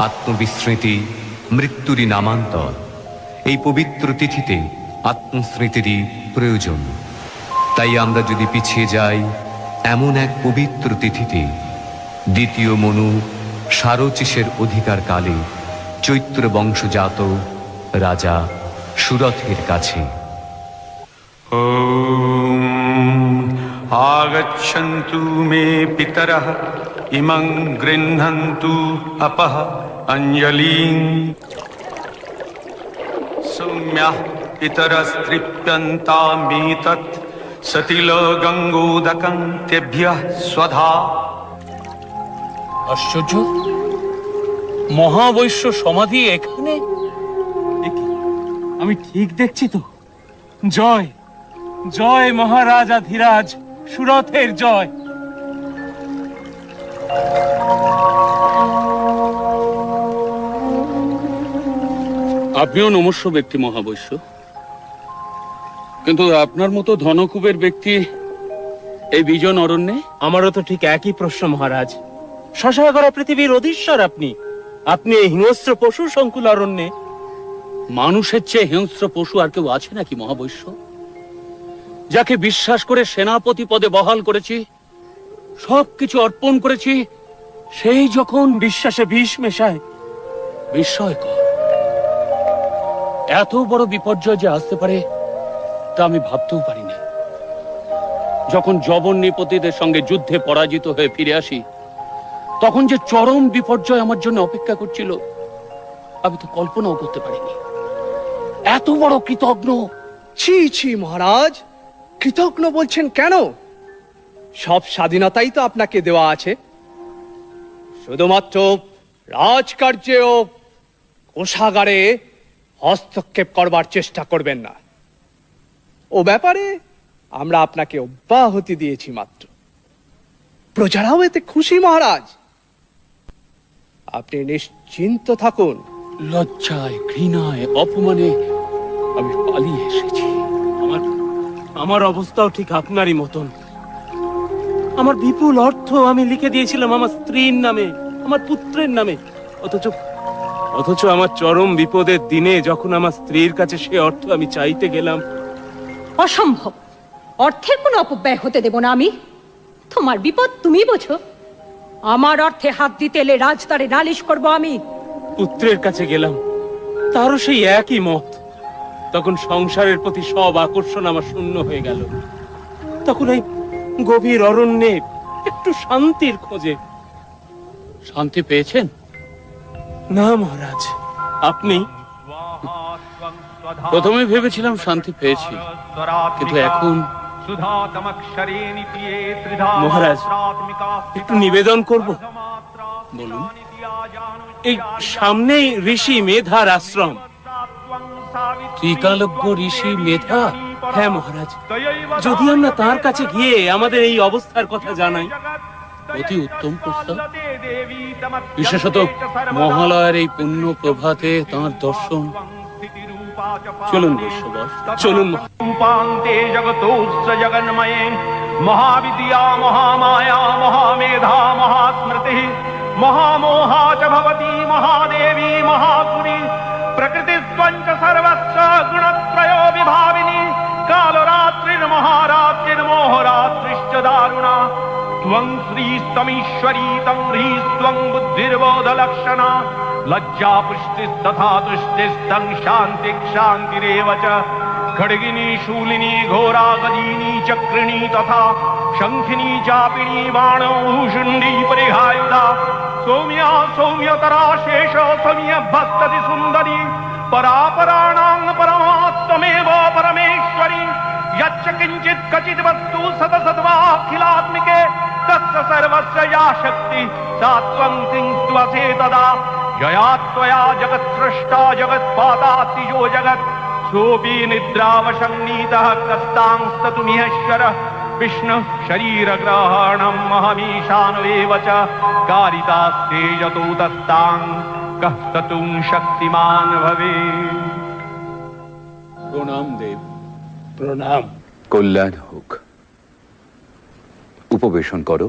আত্মবিস্মৃতি মৃত্যুরই নামান্তর। এই পবিত্র তিথিতে আত্মস্মৃতিরই প্রয়োজন। তাই আমরা যদি পিছিয়ে যাই এমন এক পবিত্র তিথিতে, দ্বিতীয় মনু সারচিসের অধিকার কালে চৈত্র বংশজাত রাজা সুরথের কাছে। आगच्छन्तु मे पितरः इमं गृह्णन्तु अपः अंजलिं। सौम्यः पितरस्तृप्यन्तामेतत् सतिलगङ्गोदकं तेभ्यः स्वधा। আশ্চর্য, মহাবৈশ্য সমাধি এখানে? আমি ঠিক দেখছি তো? জয় জয় মহারাজা ধীরাজ, সুরথের জয়। আপনিও নমস্য ব্যক্তি মহাবৈশ্য, কিন্তু আপনার মতো ধনকুবের ব্যক্তি এই বিজন অরণ্যে? আমারও তো ঠিক একই প্রশ্ন মহারাজ। শশাগরা পৃথিবীর অধীশ্বর আপনি, আপনি এই হিংস্র পশু সংকুল অরণ্যে। মানুষের চেয়ে হিংস্র পশু আর কেউ আছে নাকি মহাবৈশ্য? যাকে বিশ্বাস করে সেনাপতি পদে বহাল করেছি, সবকিছু অর্পণ করেছি, সেই যখন বিশ্বাসে বিষ মেশায়। বিস্ময়কর, এত বড় বিপর্যয় যে আসতে পারে তা আমি ভাবতেও পারিনি। যখন যবন নৃপতিদের সঙ্গে যুদ্ধে পরাজিত হয়ে ফিরে আসি, তখন যে চরম বিপর্যয় আমার জন্য অপেক্ষা করছিল আমি তো কল্পনাও করতে পারিনি। এত বড় কৃতজ্ঞ। ছি ছি মহারাজ, কৃতজ্ঞ বলছেন কেন? সব স্বাধীনতাই তো আপনাকে দেওয়া আছে। শুধুমাত্র রাজকার্যে ও কোষাগারে হস্তক্ষেপ করবার চেষ্টা করবেন না। ও ব্যাপারে আমরা আপনাকে অব্যাহতি দিয়েছি মাত্র। প্রজারাও এতে খুশি মহারাজ, আপনি নিশ্চিন্ত থাকুন। লজ্জায়, ঘৃণায়, অপমানে আমি পালিয়ে এসেছি। আমার অবস্থাও ঠিক আপনারই মতন। আমার বিপুল অর্থ আমি লিখে দিয়েছিলাম আমার স্ত্রীর নামে, আমার পুত্রের নামে। অথচ আমার চরম বিপদের দিনে যখন আমার স্ত্রীর কাছে সে অর্থ আমি চাইতে গেলাম। অসম্ভব, অর্থের কোনো অপব্যয় হতে দেব না আমি। তোমার বিপদ তুমি বোঝো, আমার অর্থে হাত দিতে এলে রাজদারে নালিশ করব আমি। পুত্রের কাছে গেলাম, তারও সেই একই মত। তখন সংসারের প্রতি সব আকর্ষণ আমার শূন্য হয়ে গেল। তখন এই গভীর অরণ্যে একটু শান্তির খোঁজে। শান্তি পেয়েছেন? না মহারাজ, আপনি? প্রথমে ভেবেছিলাম শান্তি পেয়েছি, কিন্তু এখন। মহারাজ, একটু নিবেদন করব। বলুন। এই সামনেই ঋষি মেধার আশ্রম। ত্রিকালজ্ঞ ঋষি মেধা? হ্যাঁ মহারাজ, যদি আমরা তার কাছে গিয়ে আমাদের এই অবস্থার কথা জানাই। অতি উত্তম প্রস্তাব। বিশেষত মহালয়ের এই পুণ্য প্রভাতে তাঁর দর্শন। চলুন বৈশ্যবর, চলুন। রূপান্তে জগতোস্য জগন্ময়ে মহাবিদ্যা মহামায়া মহামেধা মহাস্মৃতি মহামোহা চ ভবতি মহাদেবী মহাসুরি প্রকৃতিস্ত্বঞ্চ সর্বস্য গুণত্রയോ বিভাবিনী কালরাত্রির্মহারাত্রির্মোহরাত্রিশ্চ দারুণা ত্বং শ্রীস্তমীশ্বরী तं ह्रीस्त्वं बुद्धिर्बोधलक्षणा लज्जा पुष्टिस्तथा तुष्टिस्तं शान्तिरेव च खड्गिनी शूलिनी घोरा गदिनी चक्रिणी तथा शंखिनी चापिणी बाणो भूषुण्डी परिहायुधा सौम्या सौम्यतरा शेष सौम्य भस्तति सुन्दरी परापराणां परमात्मेव परमेश्वरी यच्च किञ्चित् क्वचित् वस्तु सतसद्वाखिलात्मिके तस्य सर्वस्य या शक्ति सा त्वं तिंस्त्वसे तदा यया त्वया जगत्सृष्टा जगत्पादातिजो जगत् सोऽपि निद्रावशन्नीतः कस्तांस्ततुमिहेश्वरः विष्णु शरीरग्रहणम् अहमीशानवेव च कारितास्ते यतो दस्तां कः ततुं शक्तिमान् भवेत्। প্রণাম দেব। প্রণাম। কল্যাণ হোক। উপবেশন করো।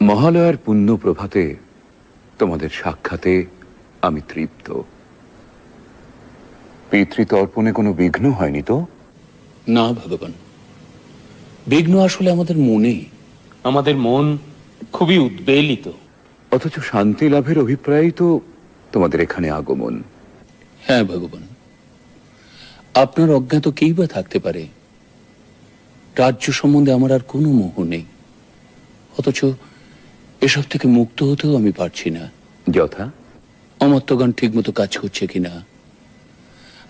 মহালয়ার পুণ্য প্রভাতে তোমাদের সাক্ষাতে আমি তৃপ্ত। পিতৃতর্পণে কোনো বিঘ্ন হয়নি তো? না ভগবান, বিঘ্ন আসলে আমাদের মনেই। আমাদের মন খুবই উদ্বেলিত। অথচ শান্তি লাভের অভিপ্রায়ই তো তোমাদের এখানে আগমন। হ্যাঁ ভগবান, আপনার অজ্ঞাত কেই বা থাকতে পারে। রাজ্য সম্বন্ধে আমার আর কোনো মোহ নেই, অথচ এসব থেকে মুক্ত হতেও আমি পারছি না। যথা? অমর্ত্যগণ ঠিক মতো কাজ করছে কিনা,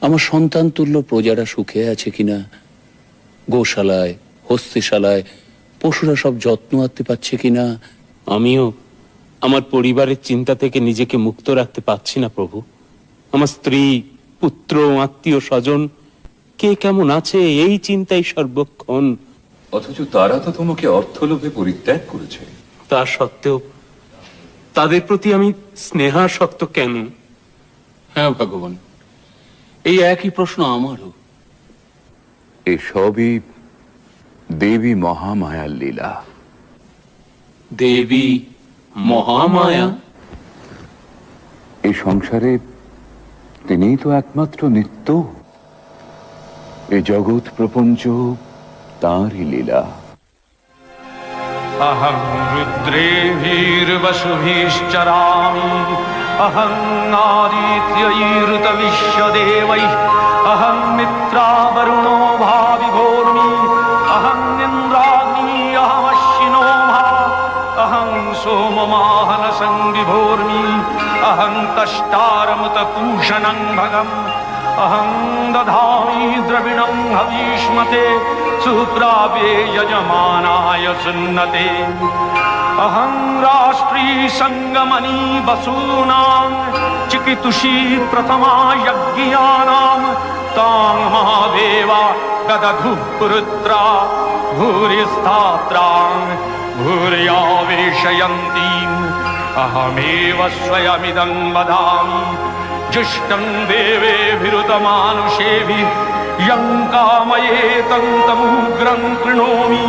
আমার সন্তান তুল্য প্রজারা সুখে আছে কিনা, গোশালায় হস্তিশালায় পশুরা সব যত্ন আত্তে পাচ্ছে কিনা। আমিও আমার পরিবারের চিন্তা থেকে নিজেকে মুক্ত রাখতে পারছি না প্রভু। আমার স্ত্রী, পুত্র, আত্মীয় স্বজন কে কেমন আছে এই চিন্তাই সর্বক্ষণ। অথচ তারা তো তোমাকে অর্থলোভে পরিত্যাগ করেছে। তা সত্ত্বেও তাদের প্রতি আমি স্নেহাসক্ত কেন? হ্যাঁ ভগবান, এই একই প্রশ্ন আমারও। এসবই দেবী মহামায়ার লীলা। দেবী মহামায়া? এই সংসারে তিনিই তো একমাত্র নিত্য। এ জগৎ প্রপঞ্চ তাঁরই লীলা। अहं रुद्रेभिर्वसुभिश्चरामि, अहं आदित्यैरुतविश्वदेवैः, अहं मित्रावरुणो भाविभोर्मि, अहं इन्द्राग्नी अहमश्विनो महा, अहं सोममाहनसंविभोर्मि, अहं तष्टारमुतपूषणं भगम्, अहं दधामि द्रविणं हवीष्मते, सुप्राप्ये यजमानाय सुन्नते। अहं राष्ट्री संगमनी वसूनां, चिकितुषी प्रथमा यज्ञानां, तां महादेवा ददधुः पुरुत्रा, भूरिस्थात्रां भूर्यावेशयन्तीम्। अहमेव स्वयमिदं वदामि, जुष्टं देवेभिरुतमानुषेभिः, यं कामयेतं तमुग्रं कृणोमि।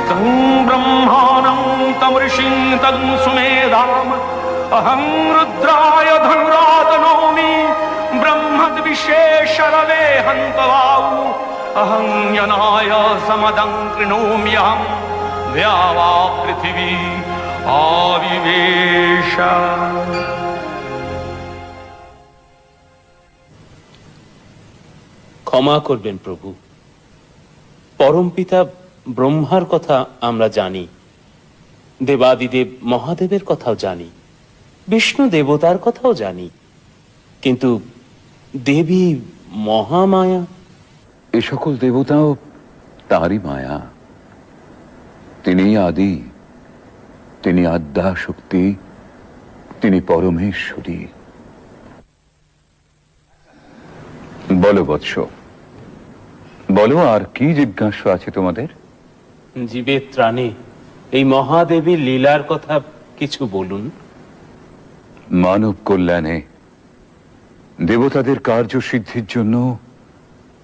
तं ब्रह्माणं तमृषिं तं सुमेधाम्, अहं रुद्राय धनुरातनोमि। ब्रह्मद्विशेषरवे हन्तवाऊ, अहं यनाय समदं कृणोम्यहं। द्यावा पृथिवी आविवेश। ক্ষমা করবেন প্রভু। পরমপিতা ব্রহ্মার কথা আমরা জানি, দেবাদিদেব মহাদেবের কথাও জানি, বিষ্ণু দেবতার কথাও জানি, কিন্তু দেবী মহামায়া? এ সকল দেবতাও তাঁরই মায়া। তিনি আদি, তিনি আদ্যা শক্তি, তিনি পরমেশ্বরী। বলো বৎস, বলো আর কি জিজ্ঞাসা আছে তোমাদের? জীবের ত্রাণে এই মহাদেবীর লীলার কথা কিছু বলুন। মানব কল্যাণে দেবতাদের কার্যসিদ্ধির জন্য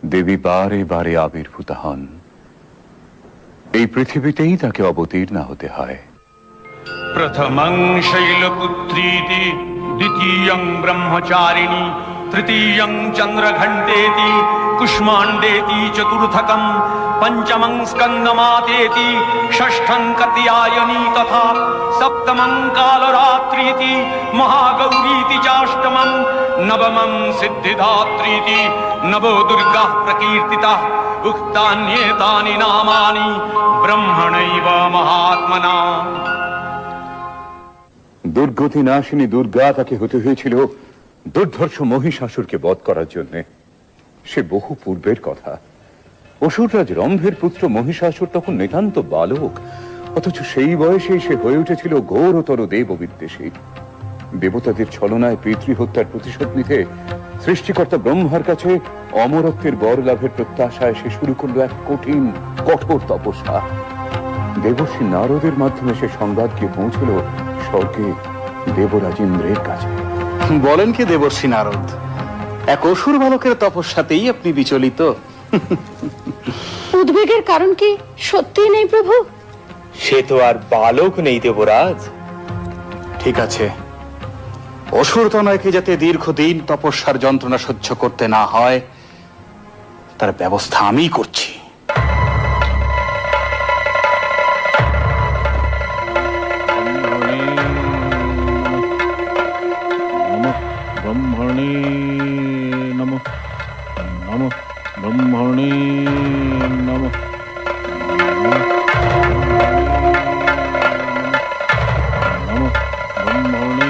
দেবী বারে বারে আবির্ভূত হন। এই পৃথিবীতেই তাকে অবতীর্ণ হতে হয়। प्रथमं शैलपुत्रीति, द्वितीयं ब्रह्मचारिणी, तृतीयं चन्द्रघण्टेति, कुष्माण्डेति, चतुर्थकं पञ्चमं स्कन्दमातेति, षष्ठं कात्यायनी तथा सप्तमं कालरात्रीति, महागौरीति चाष्टमं, नवमं सिद्धिदात्रीति, नवो दुर्गाः प्रकीर्तिताः। उक्तान्येतानि नामानि ब्रह्मणैव महात्मना। দুর্গতি নাশিনী দুর্গা তাকে হতে হয়েছিল দুর্ধর্ষ মহিষাসুরকে বধ করার জন্য। সে বহু পূর্বের কথা। অসুররাজ রম্ভের পুত্র মহিষাসুর তখন নিতান্ত বালক, অথচ সেই বয়সেই সে হয়ে উঠেছিল ঘোরতর দেব বিদ্বেষী। দেবতাদের ছলনায় পিতৃহত্যার প্রতিশোধ নিতে সৃষ্টিকর্তা ব্রহ্মার কাছে অমরত্বের বর লাভের প্রত্যাশায় সে শুরু করলো এক কঠিন কঠোর তপস্যা। দেবর্ষি নারদের মাধ্যমে সে সংবাদ গিয়ে পৌঁছল স্বর্গে দেবরাজ ইন্দ্রের কাছে। বলেন কি দেবর্ষি নারদ, এক অসুর বালকের তপস্যাতেই আপনি বিচলিত? উদ্বেগের কারণ কি সত্যিই নেই প্রভু? সে তো আর বালক নেই দেবরাজ। ঠিক আছে, অসুর তনয়কে যাতে দীর্ঘদিন তপস্যার যন্ত্রণা সহ্য করতে না হয় তার ব্যবস্থা আমিই করছি। ব্রহ্মণে নমঃ নমঃ ব্রহ্মণে নমঃ নমঃ ব্রহ্মণে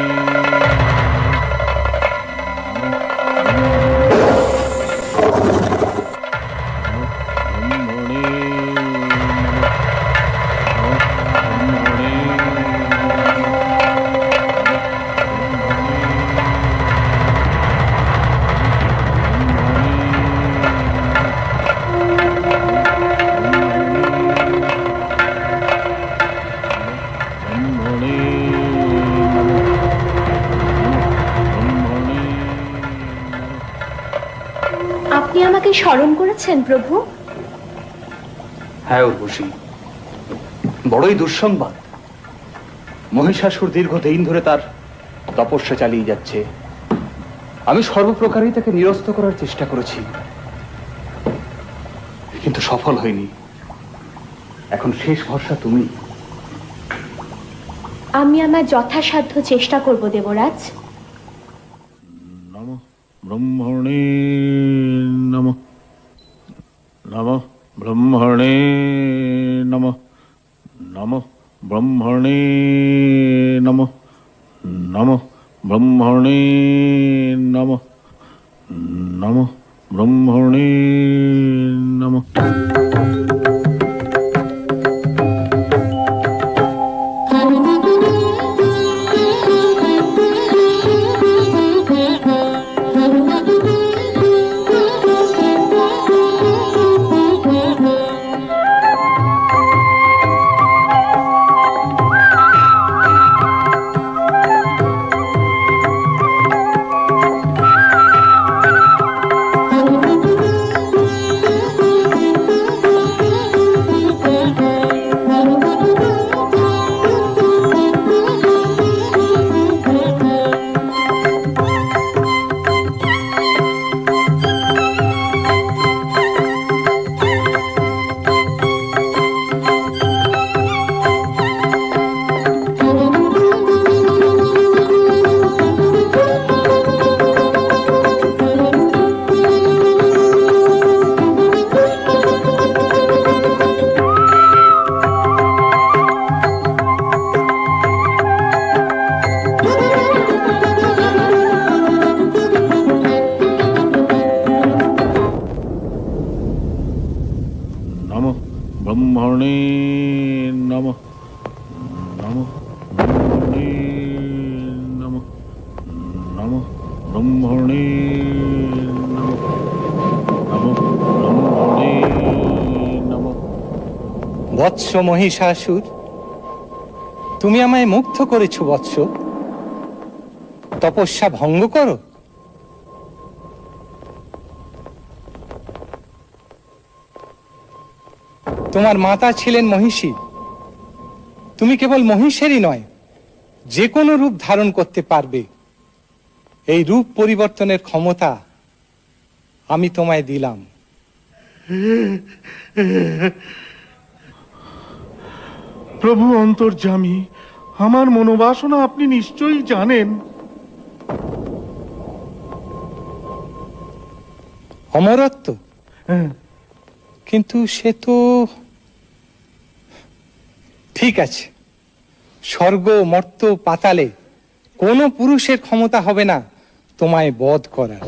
আপনি আমাকে স্মরণ করেছেন প্রভু? হ্যাঁ উর্বশী, বড়ই দুঃসংবাদ। মহিষাসুর দীর্ঘদিন ধরে তার তপস্যা চালিয়ে যাচ্ছে। আমি সর্বপ্রকারেই তাকে নিরস্ত করার চেষ্টা করেছি, কিন্তু সফল হয়নি। এখন শেষ ভরসা তুমি। আমি আমার যথাসাধ্য চেষ্টা করব দেবরাজ। নমঃ ব্রহ্মণে নমঃ নমঃ ব্রহ্মণে নমঃ নমঃ ব্রহ্মণে নমঃ নমঃ ব্রহ্মণে নমঃ নমঃ ব্রহ্মণে নমঃ। নমঃ ব্রহ্মণে নমঃ নমঃ ব্রহ্মণে নমঃ নমঃ ব্রহ্মণে নমঃ নমঃ ব্রহ্মণে নমঃ। বৎস মহিষাসুর, তুমি আমায় মুগ্ধ করেছ বৎস। তপস্যা ভঙ্গ করো। তোমার মাতা ছিলেন মহিষী। তুমি কেবল মহিষেরই নয়, যে কোনো রূপ ধারণ করতে পারবে। এই রূপ পরিবর্তনের ক্ষমতা আমি তোমায় দিলাম। প্রভু অন্তর্যামী, আমার মনোবাসনা আপনি নিশ্চয়ই জানেন। অমরত্ব? কিন্তু সে তো ঠিক আছে। স্বর্গ, মর্ত্য, পাতালে কোনো পুরুষের ক্ষমতা হবে না তোমায় বধ করার।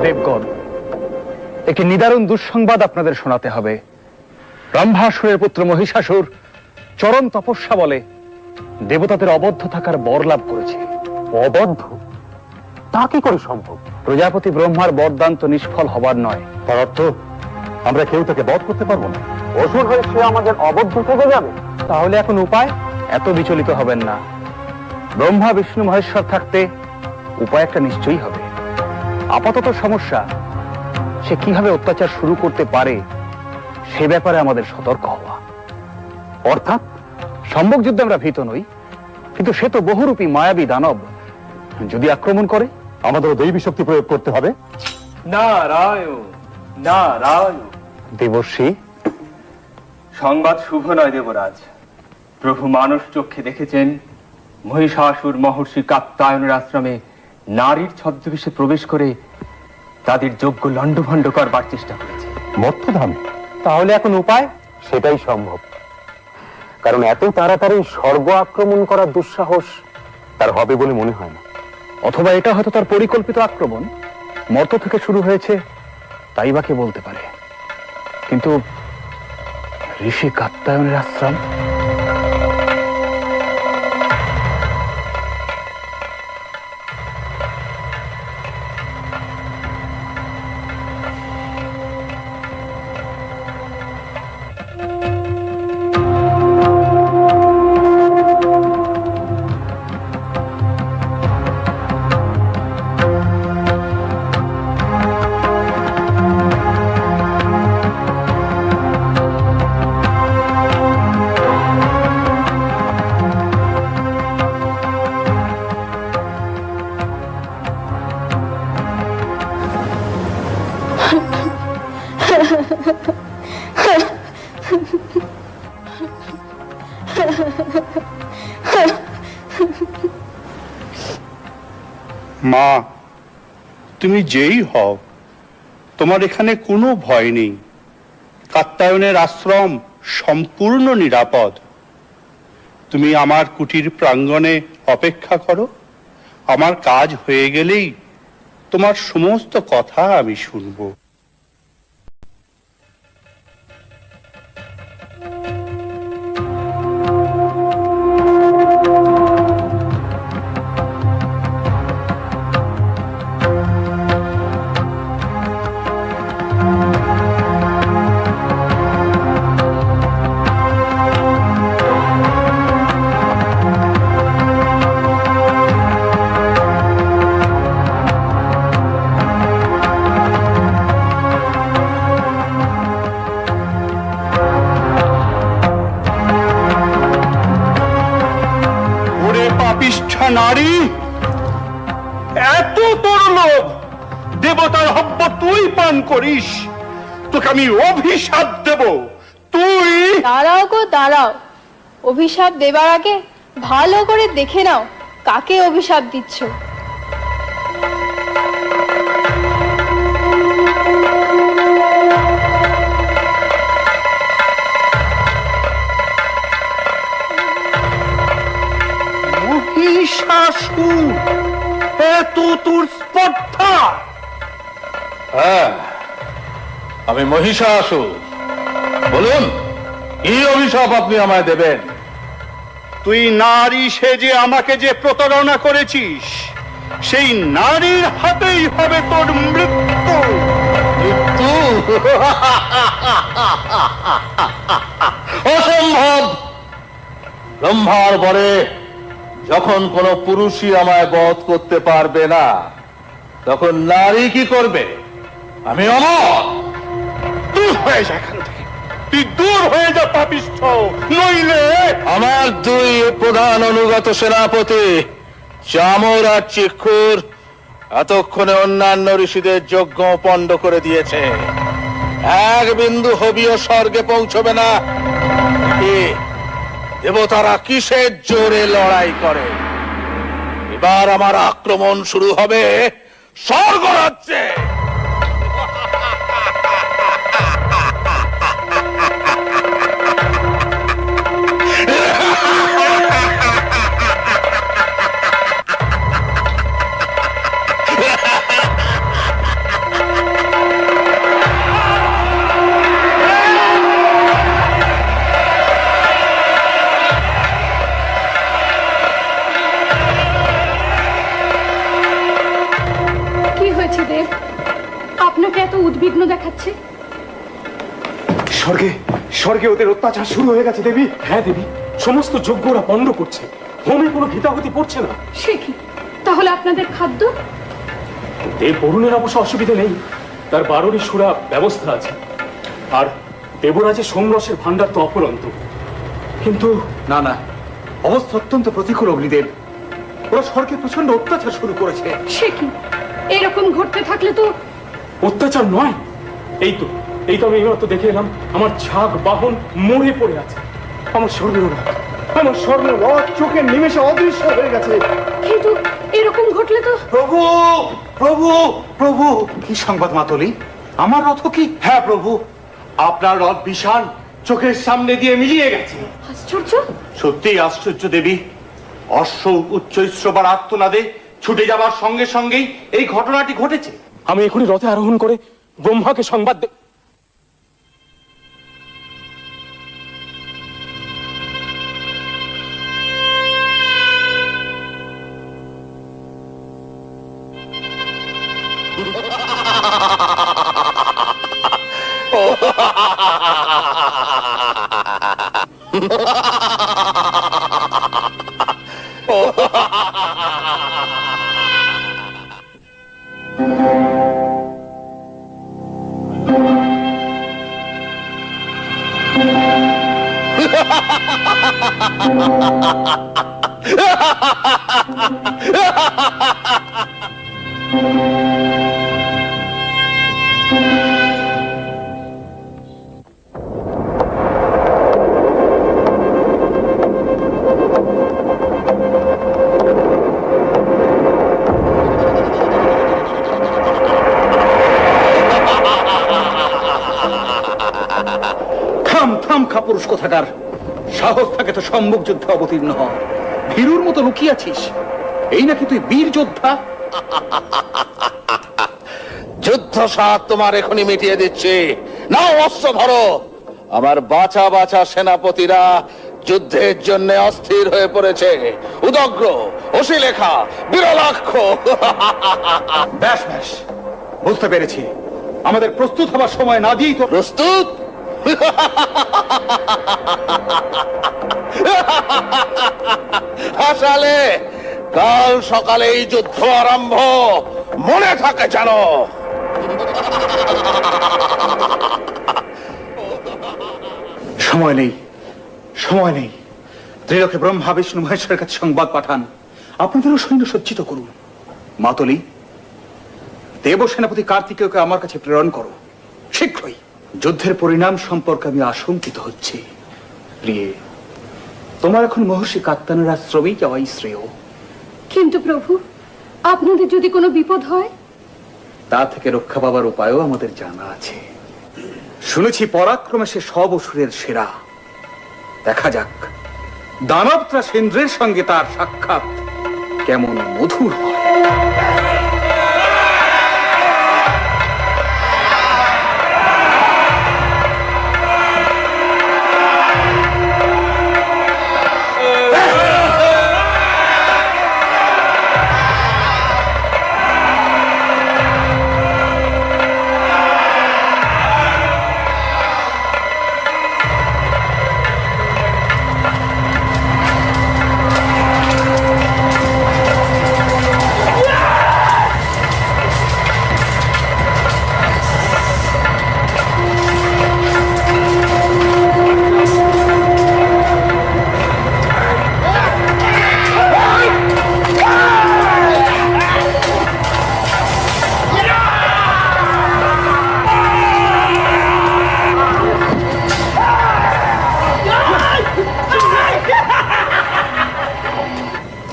দেবগণ, একটি নিদারুণ দুঃসংবাদ আপনাদের শোনাতে হবে। ব্রহ্মাসুরের পুত্র মহিষাসুর চরম তপস্যা বলে দেবতাদের অবদ্ধ থাকার বর লাভ করেছে। অবদ্ধ? তা কি করে সম্ভব? প্রজাপতি ব্রহ্মার বরদান তো নিষ্ফল হবার নয়। তার অর্থ আমরা কেউ তাকে বধ করতে পারবো না। অসুর হয়ে সে আমাদের অবদ্ধ থেকে যাবে। তাহলে এখন উপায়? এত বিচলিত হবেন না। ব্রহ্মা বিষ্ণু মহেশ্বর থাকতে উপায় একটা নিশ্চয়ই হবে। আপাতত সমস্যা সে কিভাবে অত্যাচার শুরু করতে পারে সে ব্যাপারে আমাদের সতর্ক হওয়া। অর্থাৎ সম্মুখ যুদ্ধে আমরা ভীত নই, কিন্তু সে তো বহুরূপী মায়াবী দানব। যদি আক্রমণ করে আমাদেরও দৈবী শক্তি প্রয়োগ করতে হবে। নারায়ণ নারায়ণ। দেবর্ষি, সংবাদ শুভ নয় দেবরাজ। প্রভু মানুষ চক্ষে দেখেছেন মহিষাসুর মহর্ষি কাত্যায়নের আশ্রমে নারীর ছদ্মবেশে প্রবেশ করে তাদের যোগ্য লণ্ডভণ্ড করবার চেষ্টা করেছে। মর্তধামে? তাহলে এখন উপায়? সেটাই সম্ভব, কারণ এত তাড়াতাড়ি স্বর্গ আক্রমণ করার দুঃসাহস তার হবে বলে মনে হয় না। অথবা এটা হয়তো তার পরিকল্পিত আক্রমণ, মর্ত থেকে শুরু হয়েছে, তাই বা কে বলতে পারে। কিন্তু ঋষি কাত্যায়নের আশ্রম? মা, তুমি যেই হও, তোমার এখানে কোনো ভয় নেই। কাত্যায়নের আশ্রম সম্পূর্ণ নিরাপদ। তুমি আমার কুটির প্রাঙ্গণে অপেক্ষা করো। আমার কাজ হয়ে গেলেই তোমার সমস্ত কথা আমি শুনবো। নারী, এত তোর লোভ, দেবতার হব্য তুই পান করিস, তোকে আমি অভিশাপ দেব। তুই দাঁড়াও গো দাঁড়াও, অভিশাপ দেবার আগে ভালো করে দেখে নাও কাকে অভিশাপ দিচ্ছ। মহিষাসুর, এত তোর স্পর্ধা? হ্যাঁ, আমি মহিষাসুর। বলুন, কি অভিশাপ আপনি আমায় দেবেন? তুই নারী সেজে আমাকে যে প্রতারণা করেছিস, সেই নারীর হাতেই হবে তোর মৃত্যু। মৃত্যু? অসম্ভব! ব্রহ্মার বরে যখন কোন পুরুষই আমায় বধ করতে পারবে না, তখন নারী কি করবে? আমি অমর। দূর হয়ে যা এখান থেকে, তুই দূর হয়ে যা পাপিষ্ঠ, নইলে আমার দুই প্রধান অনুগত সেনাপতি চামর আর চিক্ষুর এতক্ষণে অন্যান্য ঋষিদের যজ্ঞ পণ্ড করে দিয়েছে। এক বিন্দু হবিও স্বর্গে পৌঁছবে না। দেবতারা কিসের জোরে লড়াই করে? এবার আমার আক্রমণ শুরু হবে স্বর্গরাজ্যে। স্বর্গে স্বর্গে ওদের অত্যাচার শুরু হয়ে গেছে দেবী। হ্যাঁ দেবী, সমস্ত যজ্ঞরা পণ্ড করছে, হোমে কোনো ঘৃতাহুতি পড়ছে না। সে কি, তাহলে আপনাদের খাদ্য? দেব বরুণের অবশ্য অসুবিধা নেই, তার 12টি সুরা ব্যবস্থা আছে। আর দেবরাজের সোমরসের ভান্ডার তো অপরন্ত। কিন্তু না না, অবস্থা অত্যন্ত প্রতিকূল অগ্নিদেব। ওরা স্বর্গে প্রচন্ড অত্যাচার শুরু করেছে। সে কি, এরকম ঘটতে থাকলে তো। অত্যাচার নয়, এই তো আমি এইমাত্র দেখে এলাম, আমার ছাগ বাহন মরে পড়ে আছে। আমার স্বর্ণরথ চোখের নিমেষে অদৃশ্য হয়ে গেছে। কিন্তু এরকম ঘটলে তো। প্রভু প্রভু প্রভু, কি সংবাদ মাতলি? আমার রথ কি? হ্যাঁ প্রভু, আপনার রথ বিশাল চোখের সামনে দিয়ে মিলিয়ে গেছে। আশ্চর্য! সত্যিই আশ্চর্য দেবী। অশ্ব উচ্চৈশ্রবার আর্তনাদে ছুটে যাবার সঙ্গে সঙ্গেই এই ঘটনাটি ঘটেছে। আমি এখনই রথে আরোহণ করে ব্রহ্মাকে সংবাদ দেব। পুরুষ কোথাকার, সাহস থাকে তো সম্মুখ যুদ্ধে অবতীর্ণ হ। ভীরুর মতো লুকিয়েছিস, এই নাকি তুই বীর যোদ্ধা? যুদ্ধ স্বাদ তোমার এখনই মিটিয়ে দিচ্ছি। নাও অস্ত্র ধরো। আমার বাছা বাছা সেনাপতিরা যুদ্ধের জন্য অস্থির হয়ে পড়েছে। উদগ্র, অশিলেখা, বিরলাক্ষ। ব্যাস ব্যাস, বুঝতে পেরেছি। আমাদের প্রস্তুত হবার সময় না দিয়েই তো। প্রস্তুত? হাসালে, কাল সকালে এই যুদ্ধ আরম্ভ, মনে থাকে জানো। সময় নেই, সময় নেই। ত্রিলোকে ব্রহ্মা বিষ্ণু মহেশ্বরের কাছে সংবাদ পাঠান, আপনাদেরও সৈন্য সজ্জিত করুন। মাতলি, দেব সেনাপতি কার্তিকেয়কে আমার কাছে প্রেরণ করো শীঘ্রই। যুদ্ধের পরিণাম সম্পর্কে আমি আশঙ্কিত হচ্ছি। প্রিয়ে, তোমার এখন মহর্ষি কাত্তায়নের আশ্রমেই যাওয়াই শ্রেয়। কিন্তু প্রভু, আপনাদের যদি কোনো বিপদ হয়? তা থেকে রক্ষা পাবার উপায়ও আমাদের জানা আছে। শুনেছি পরাক্রমে সে সব অসুরের সেরা। দেখা যাক দানবত্রা সেন্দ্রের সঙ্গে তার সাক্ষাৎ কেমন মধুর হয়।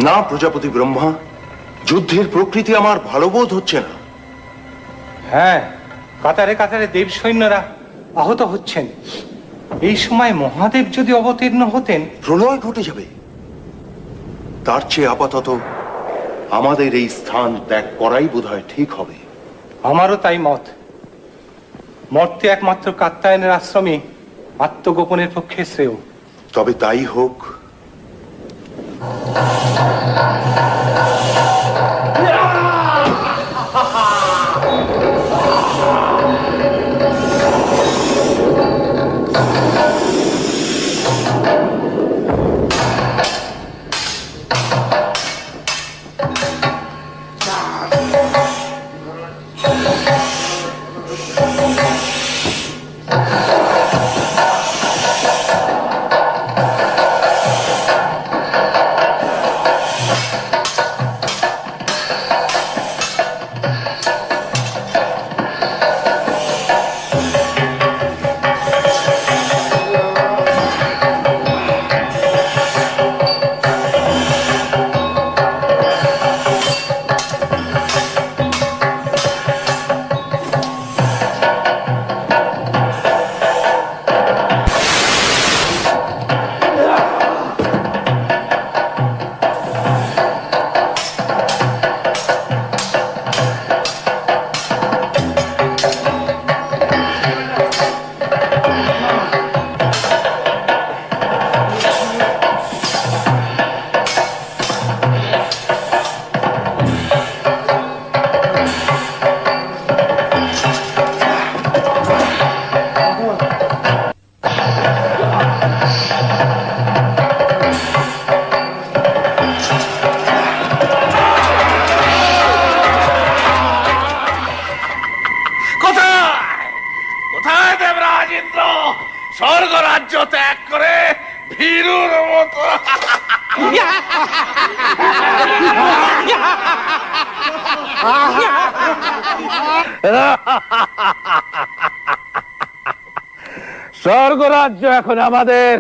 না প্রজাপতি ব্রহ্মা, যুদ্ধের প্রকৃতি আমার ভালো বোধ হচ্ছে না। হ্যাঁ, কাতারে কাতারে দেব সৈন্যরা আহত হচ্ছেন। এই সময় মহাদেব যদি অবতীর্ণ হতেন, প্রলয় ঘটে যাবে। তার চেয়ে আপাতত আমাদের এই স্থান ত্যাগ করাই বোধহয় ঠিক হবে। আমারও তাই মত। মর্তে একমাত্র কাত্তায়নের আশ্রমে আত্মগোপনের পক্ষে শ্রেয়। তবে তাই হোক। স্বর্গ রাজ্য ত্যাগ করে ভীরুর মতো স্বর্গ রাজ্য এখন আমাদের,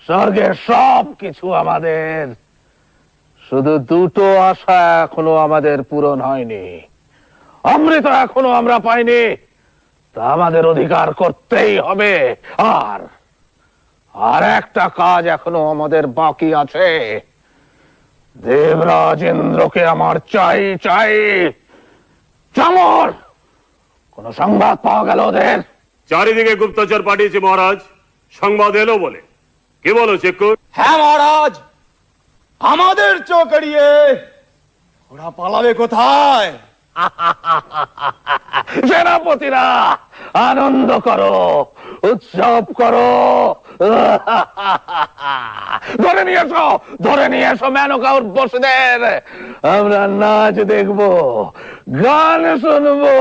স্বর্গের সব কিছু আমাদের। শুধু দুটো আশা এখনো আমাদের পূরণ হয়নি, অমৃত এখনো আমরা পাইনি, তা আমাদের অধিকার করতেই হবে। আর একটা কাজ এখনো আমাদের বাকি আছে। দেবরাজ ইন্দ্রকে আমার চাই চাই। চামর, কোন সংবাদ পাওয়া গেল ওদের? চারিদিকে গুপ্তচর পাঠিয়েছে মহারাজ, সংবাদ এলো বলে। কি বলো চিক্কুর? হ্যাঁ মহারাজ, আমাদের চোখ এড়িয়ে ওরা পালাবে কোথায়? সেনাপতিরা আনন্দ করো, উৎসব করো, ধরে নিয়ে এসো মেনকা উর্বশীদের। আমরা নাচ দেখবো, গান শুনবো।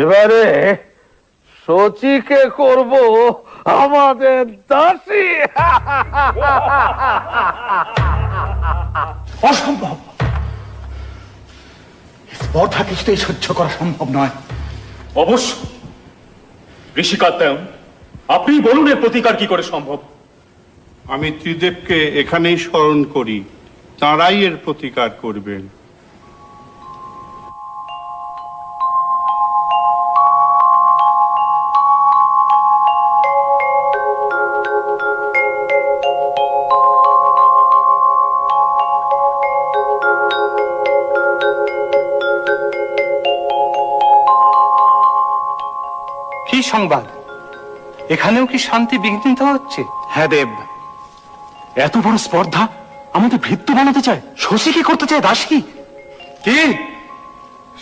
এবারে শচীকে করব আমাদের দাসী। অসম্ভব, স্পর্ধা কিছুতেই সহ্য করা সম্ভব নয়। অবশ্য ঋষি কাত্যায়ন, আপনি বলুন এর প্রতিকার কি করে সম্ভব? আমি ত্রিদেবকে এখানেই স্মরণ করি, তাঁরাই এর প্রতিকার করবেন। সংবাদ? এখানেও কি শান্তি বিঘ্নিত হচ্ছে? হ্যাঁ দেব, এত বড় স্পর্ধা আমাদের ভৃত্য বানাতে চায়। শশী কি করতে চায় দাসী? কি?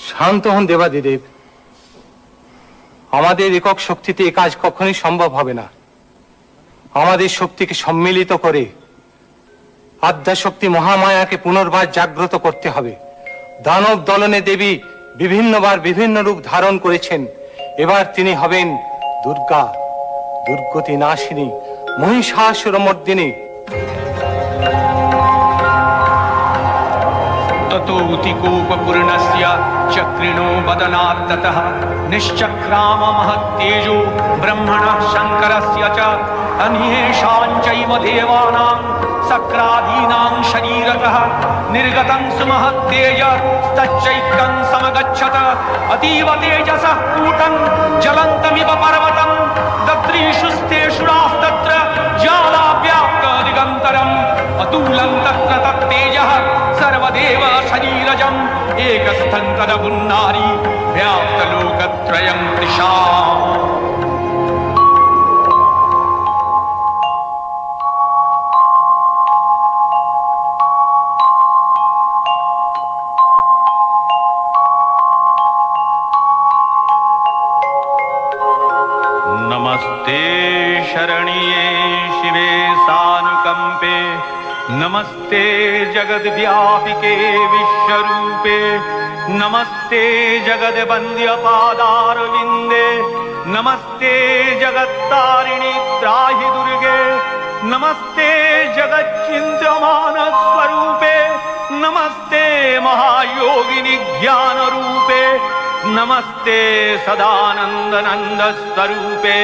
শান্ত হন দেবাদিদেব। আমাদের একক শক্তিতে এ কাজ কখনোই সম্ভব হবে না। আমাদের শক্তিকে সম্মিলিত করে আদ্যাশক্তি মহামায়াকে পুনর্বার জাগ্রত করতে হবে। দানব দলনে দেবী বিভিন্নবার বিভিন্ন রূপ ধারণ করেছেন। এবার তিনি হবেন দুর্গা, দুর্গতি নাশিনী, মহিষাসুরমর্দিনী। ततोऽति कोपपूर्णस्य चक्रिणो वदनात्ततः निश्चक्राम महत्तेजो ब्रह्मणः शङ्करस्य च अन्येषां चैव देवानां सक्रादीनां शरीरतः निर्गतं सुमहत्तेज तच्चैक्यं समगच्छत अतीव तेजसः कूटं ज्वलन्तमिव पर्वतं दद्रीषुस्तेषुरास्तत्र ज्वालाव्याप्त दिगन्तरम् अतुलं तत्र तत्तेजः सर्वदेव शरीरजम् एकस्थं तदपुन्नारी व्याप्तलोकत्रयं दिशाम्। नमस्ते शरण्ये शिवे सानुकंपे, नमस्ते जगद्व्यापिके विश्वरूपे, नमस्ते जगद्वन्द्य पादारविन्दे, नमस्ते जगत्तारिणि त्राहि दुर्गे, नमस्ते जगच्चिन्त्यमान स्वरूपे, नमस्ते महायोगिनि ज्ञान रूपे, नमस्ते सदानंद नंद स्वरूपे,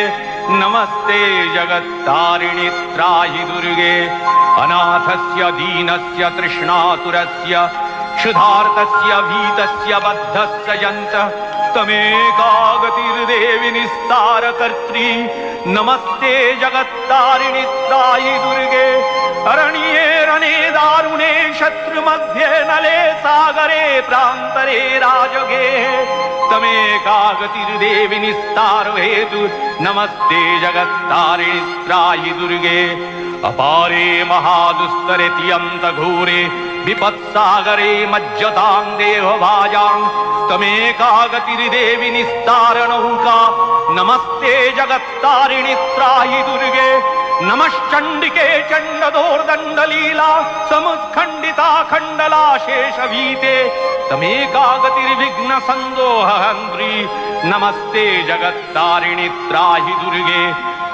नमस्ते जगत्तारिणि त्राहि दुर्गे, अनाथस्य दीनस्य तृष्णातुरस्य क्षुधार्तस्य भीतस्य बद्धस्य यन्तः तमेकागतिर्देवि निस्तारकर्त्री, नमस्ते जगत्तारिणि त्राहि दुर्गे, अरण्ये रणे दारुणे शत्रुमध्ये नले सागरे प्रान्तरे राजगे तमेकागतिर्देवि निस्तार हेतु, नमस्ते जगत्तारिणि त्राहि दुर्गे, अपारे महादुस्तरे तियन्त घोरे विपत्सागरे मज्जतां देहभाजां तमेकागतिर्देवि निस्तार नौका, नमस्ते जगत्तारिणि त्राहि दुर्गे, नमश्चण्डिके चण्डदोर्दण्डलीला समुत्खण्डिता खण्डला शेषवीते तमेकागतिर्विघ्न संदोहन्त्री, नमस्ते जगत्तारिणि त्राहि दुर्गे,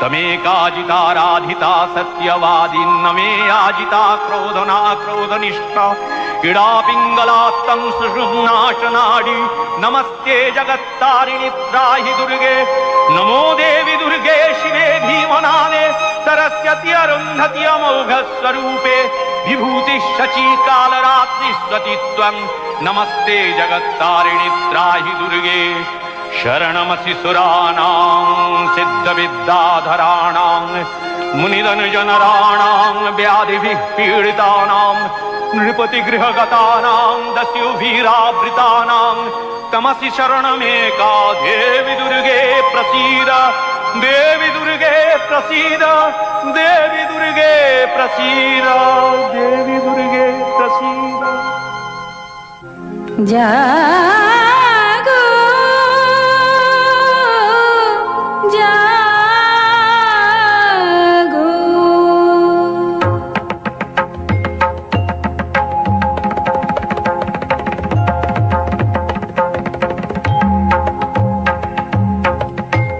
तमेकाजिताराधिता सत्यवादी नमे आजिता क्रोधना क्रोधनिष्ठा इडा पिंगलात्तं सुषुम्नाशनाडी, नमस्ते जगत्तारिणि त्राहि दुर्गे, नमो देवी दुर्गे शिवे भीमनाने सरस्वती अरुन्धति अमोघ स्वरूपे विभूति शची कालरात्रि स्वतित्वं, नमस्ते जगत्तारिणि त्राहि दुर्गे, शरणमसि सुराणां सिद्धविद्याधराणां मुनिधनुजनराणां व्याधिभिः पीडितानां नृपतिगृहगतानां दस्युभिरावृतानां तमसि शरणमेका देवी दुर्गे प्रसीद, देवी दुर्गे प्रसीद, देवी दुर्गे प्रसीद, देवी दुर्गे प्रसीद। जागो जागो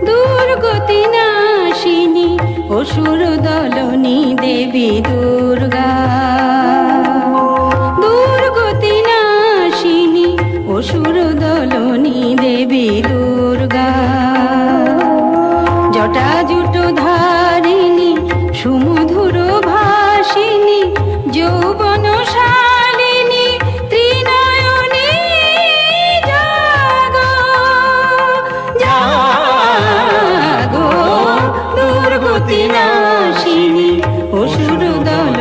दुर्गति नाशिनी असुर दलनी देवी दुर्गा, दुर्गति नाशिनी असुर दलनी देवी दुर्गा, जटाजुट धारिणी सुमधुर भाषिणी যৌবন শালিনী ত্রিনয়নী জাগো জাগো দুর্গতি নাশিনী অসুর দল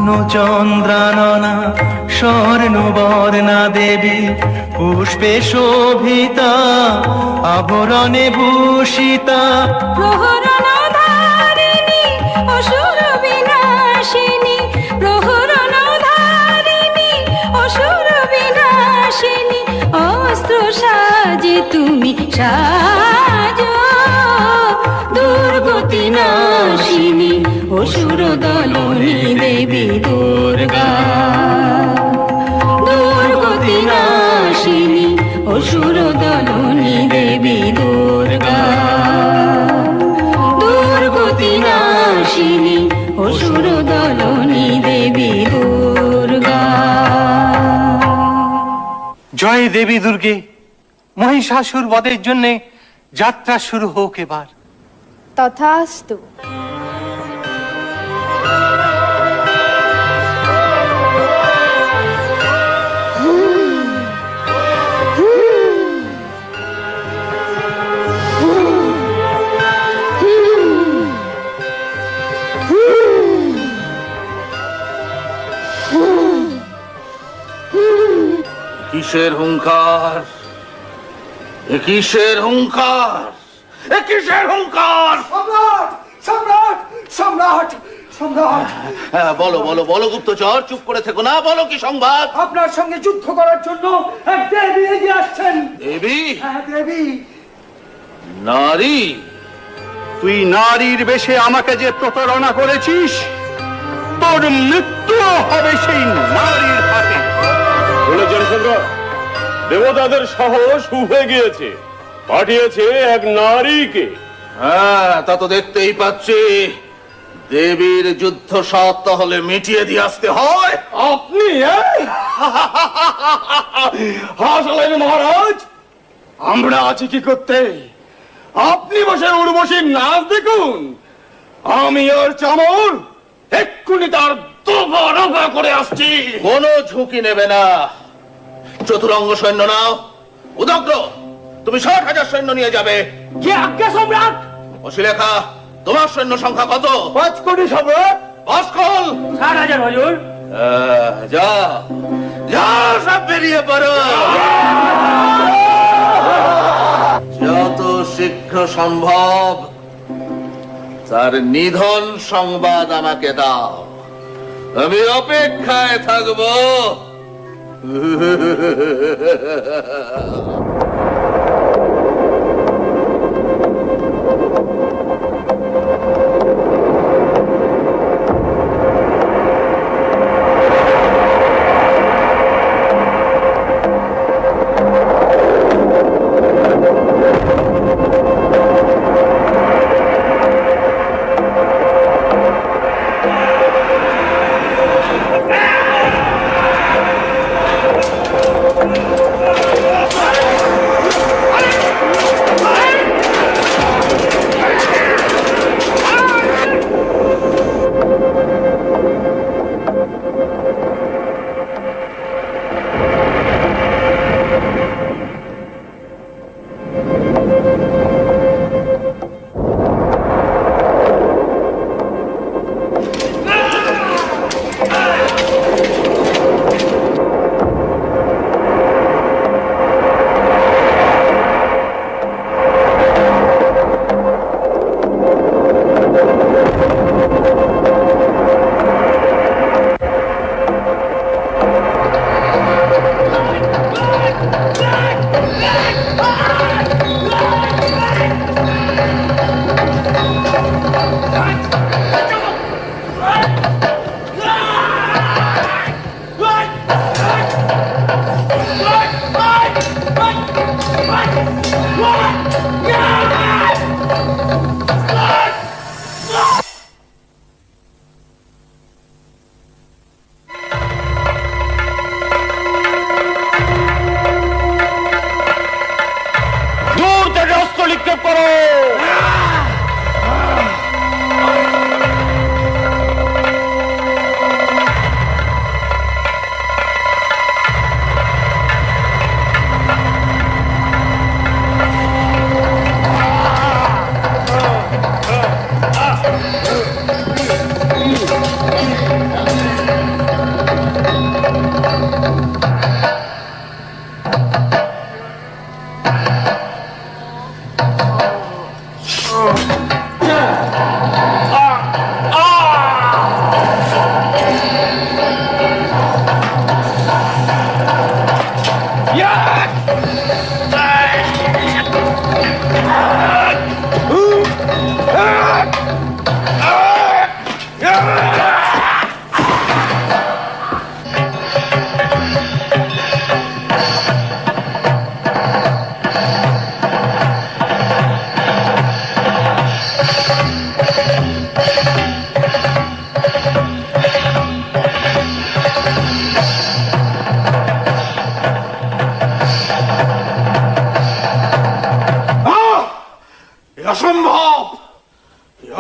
পূর্ণ চন্দ্রাননা স্বর্ণবর্ণা দেবী পুষ্পে শোভিতা আভরণে ভূষিতা প্রহরণধারিণী অসুর বিনাশিনী প্রহরণধারিণী অসুর বিনাশিনী অস্ত্র সাজে তুমি সাজো দুর্গতি নাশিনী অসুর দলনী দেবী দুর্গা দুর্গতি নাশিনী অসুর দলনী দেবী দুর্গা দুর্গতি নাশিনী অসুর দলনী দেবী দুর্গা। জয় দেবী দুর্গে, মহিষাসুর বধের জন্য যাত্রা শুরু হোক এবার। তথাস্তু। কিসের হুঙ্কার, এ কিসের হুঙ্কার, এ কিসের হুঙ্কার? সম্রাট সম্রাট সম্রাট সম্রাট, বলো বলো বলো গুপ্তচর, চুপ করে থেকো না, বলো কি সংবাদ? আপনার সঙ্গে যুদ্ধ করার জন্য এক দেবী এগিয়ে আসছেন। দেবী? হ্যাঁ দেবী। নারী? তুই নারীর বেশে আমাকে যে প্রতারণা করেছিস, তোর মৃত্যু হবে সেই নারীর হাতে। শুনেছেন সুন্দর, দেবতাদের সাহস উঠে গিয়েছে, পাঠিয়েছে এক নারীকে। হ্যাঁ তা তো দেখতেই পাচ্ছি। দেবীর যুদ্ধ সাত তাহলে মিটিয়ে দিয়ে আসতে হয়। আপনি হাসলেন মহারাজ, আমরা আছি কি করতে? আপনি বসে উর্বশীর নাচ দেখুন, আমি ওর চামর এক্ষুনি তার দফা রফা করে আসছি। কোনো ঝুঁকি নেবে না। চতুরঙ্গ সৈন্য নাও। উদগ্র, তুমি ৬০,০০০ সৈন্য নিয়ে যাবে। যে আজ্ঞা সম্রাট। অশিলেখা, তোমার সৈন্য সংখ্যা কত? ৫ কোটি সম্রাট। অস্কল ৬০,০০০ হুজুর। যা যা, সব বেরিয়ে পড়ো। যত শীঘ্র সম্ভব তার নিধন সংবাদ আমাকে দাও, আমি অপেক্ষায় থাকবো।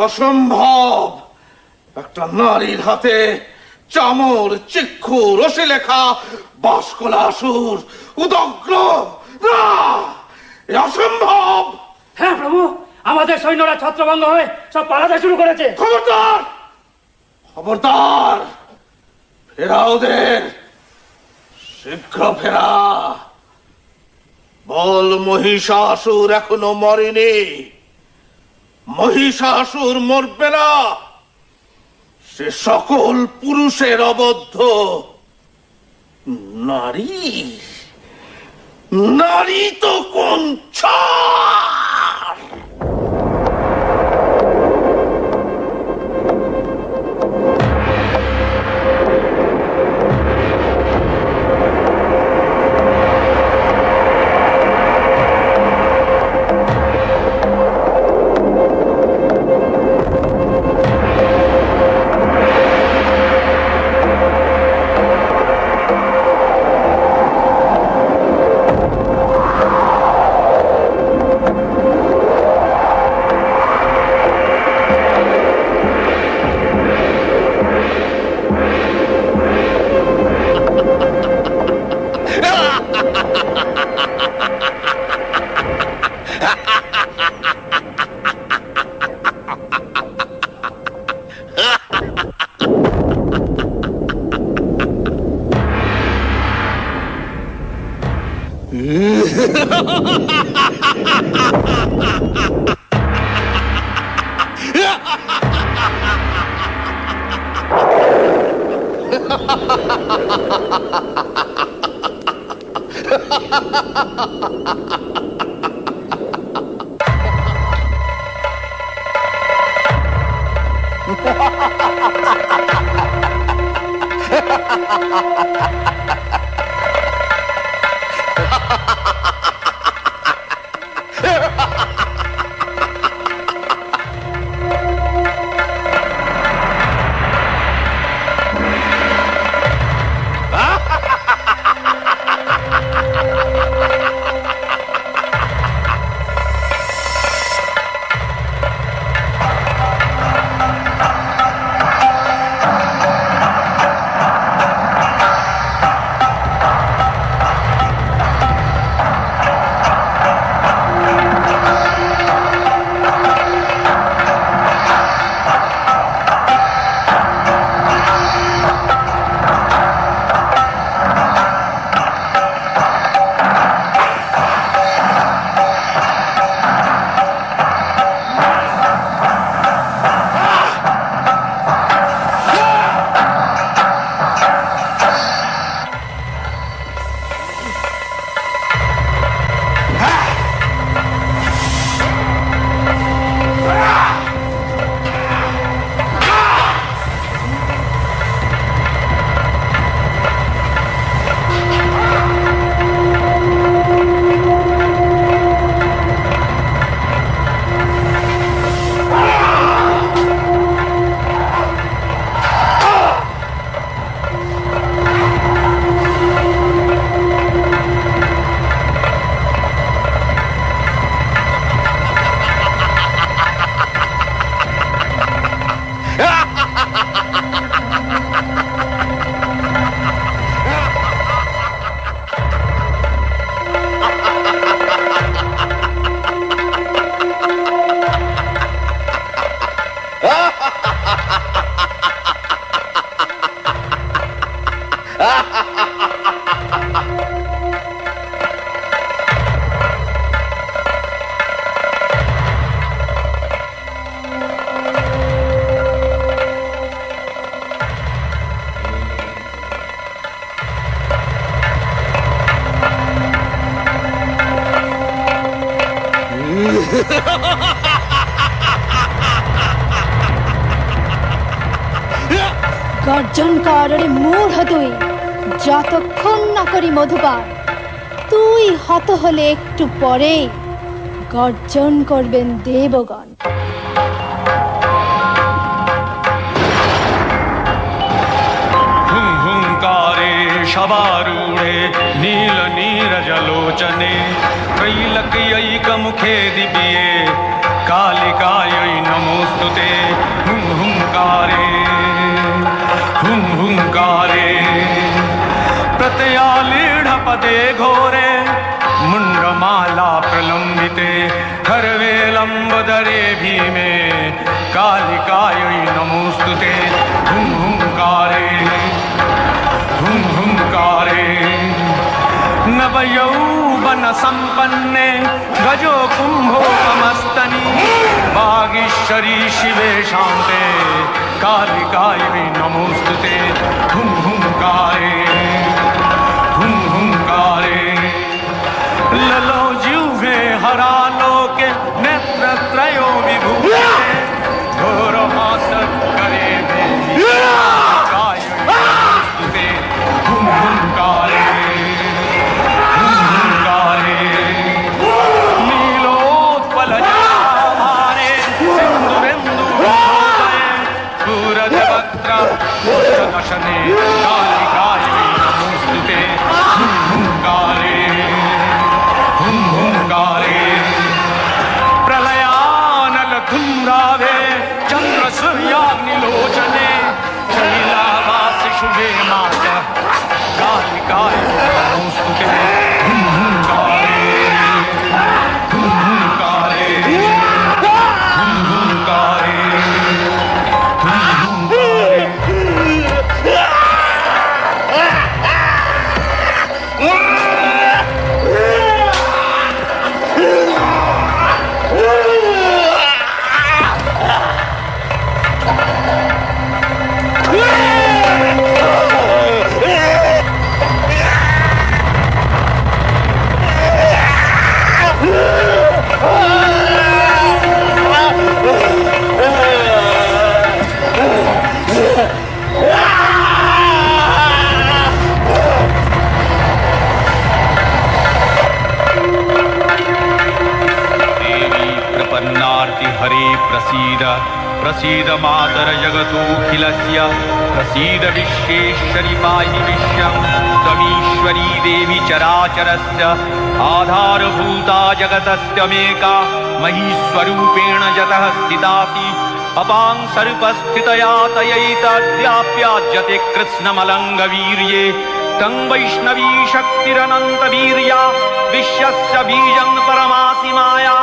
অসম্ভব। একটা নারীর হাতে চামর, চিক্ষু, রশি লেখা বাসকলাসুর উদগ্র, না, এ অসম্ভব। হ্যাঁ প্রভু, আমাদের সৈন্যরা ছত্রভঙ্গ হয়ে সব পালাতে শুরু করেছে। খবরদার, খবরদার, ফেরা ওদের, শীঘ্র ফেরা। বল মহিষাসুর এখনো মরেনি, মহিষাসুর মরবে না, সে সকল পুরুষের অবদ্ধ। নারী, নারী তো কোন ছাড়। গর্জন কর রে মূঢ় তুই, যতক্ষণ না করি মধুপান। তুই হত হলে একটু পরে গর্জন করবেন দেবগণ। हुंकारे शबारूढे नील नीरजलोचने कैलकयैकमुखे दिव्ये कालिकायै नमोस्तुते हुं हुंकारे प्रतयालीढपदे घोरे मुण्डमाला प्रलम्बिते खर्वे लम्बोदरे भीमे कालिकायै नमोस्तुते हुं हुंकारे नवयौवन संपन्ने गजो कुंभोपमस्तनी वागीश्वरी शिवे शान्ते कालिकायै नमोस्तुते हुं हुंकारे ललो जिह्वे हरालोके नेत्रत्रयो विभूते घोरहासकरे देवी कालिकायै नमोस्तुते हुं हुंकारे नीलोत्पलजटाभारे सिन्दुरेन्दुभूतये सूरजवक्त्र पुष्पदशने कालिकायै नमोस्तुते हुं हुंकारे प्रलयानलधुम्रावे चन्द्रसूर्याग्निलोचने शैलावासि शुभे माता कालिकायै नमोस्तुते हुं हुंकारे हरे प्रसीद प्रसीद मातर जगतोऽखिलस्य प्रसीद विश्वेश्वरि पाहि विश्वं त्वमीश्वरी देवी चराचरस्य आधारभूता जगतस्त्यमेका महीस्वरूपेण जतः स्थितासि अपां सर्पस्थितया तयैतद्व्याप्याज्यते कृत्स्नमलङ्गवीर्ये तं वैष्णवी शक्तिरनन्तवीर्या विश्वस्य बीजं परमासि माया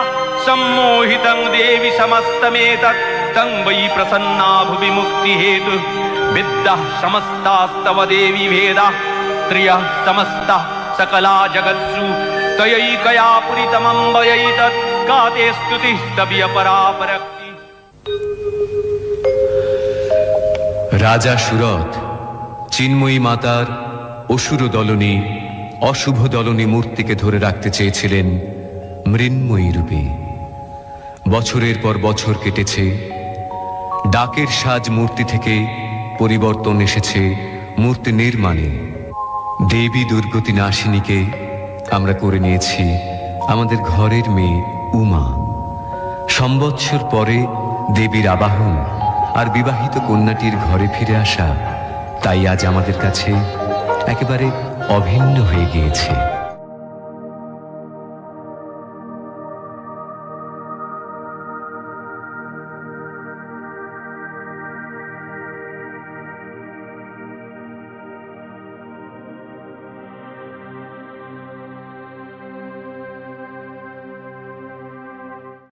सम्मोहितं देवि समस्तमेतत् तं वै प्रसन्ना भुवि मुक्तिहेतु विद्याः समस्तास्तव देवि भेदाः स्त्रियः समस्ताः सकला जगत्सु तयैकया पुरितमम्बयैतत् का ते स्तुतिस्तव्य परापरक्ति। রাজা সুরথ চিন্ময়ী মাতার অসুর দলনী অশুভ দলনী মূর্তিকে ধরে রাখতে চেয়েছিলেন মৃন্ময়ী রূপে। বছরের পর বছর কেটেছে, ডাকের সাজ মূর্তি থেকে পরিবর্তন এসেছে মূর্তি নির্মাণে। দেবী দুর্গতি নাশিনীকে আমরা করে নিয়েছি আমাদের ঘরের মেয়ে উমা। সম্বৎসর পরে দেবীর আবাহন আর বিবাহিত কন্যাটির ঘরে ফিরে আসা তাই আজ আমাদের কাছে একেবারে অভিন্ন হয়ে গিয়েছে।